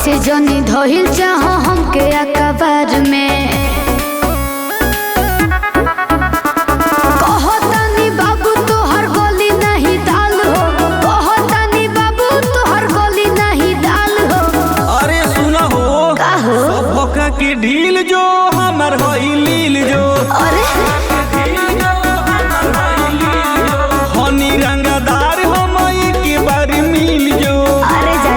ऐसे जनी धोइल चाहो हमके अकबर में। कहतानी बाबू तोहर गोली नहीं दाल हो, कहतानी बाबू तोहर गोली नहीं दाल हो। अरे सुना हो का हो भोका की ढील जो हमर होई लील जो। अरे हनी रंगदार हम के बारी मिल जो। अरे जा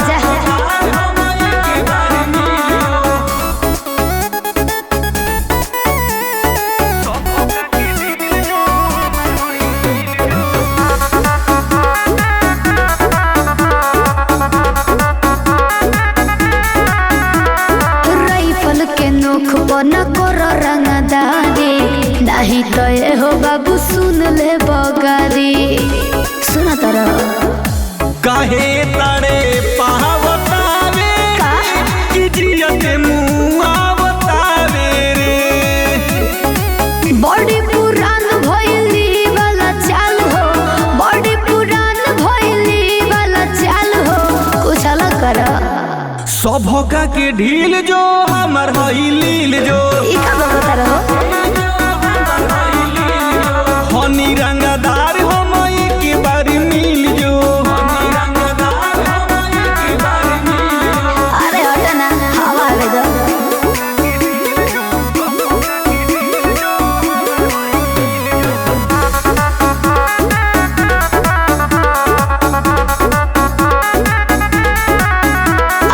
राइफल के नोख पर न कर रंगदारी, नहीं तो ये हो बाबू सुन ले बगारी। सुना तारा काहे तारे पहावतावे का कि जियत मुआवतावे रे। बड़ी पुरान भइली वाला चाल हो, बड़ी पुरान भइली वाला चाल हो। कुछ अलग कर सभोका के ढील जो हमर होई लील जो। ई का बता रहो हनी रंगदार हम के बारी मिल जो। अरे हट ना हवा आवे दो।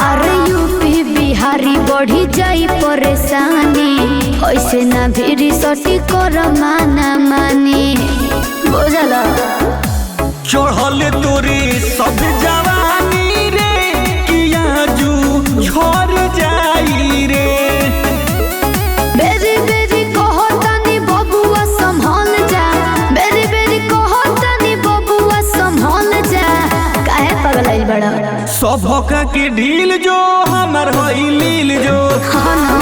अरे यूपी बिहारी बढ़ी जाई परेशानी, ऐसे ना भी सटी कर माना मानी। बुझल चढ़ल तोरे सब जवानी रे किया जू झड़ जाई रे। बेरी बेरी कहतानी बबुआ संभल जा, बेरी बेरी कहतानी बबुआ संभल जा। काहे पगलाइल बड़ा सभोका के ढील जो हमर होई लील जो। हाँ ना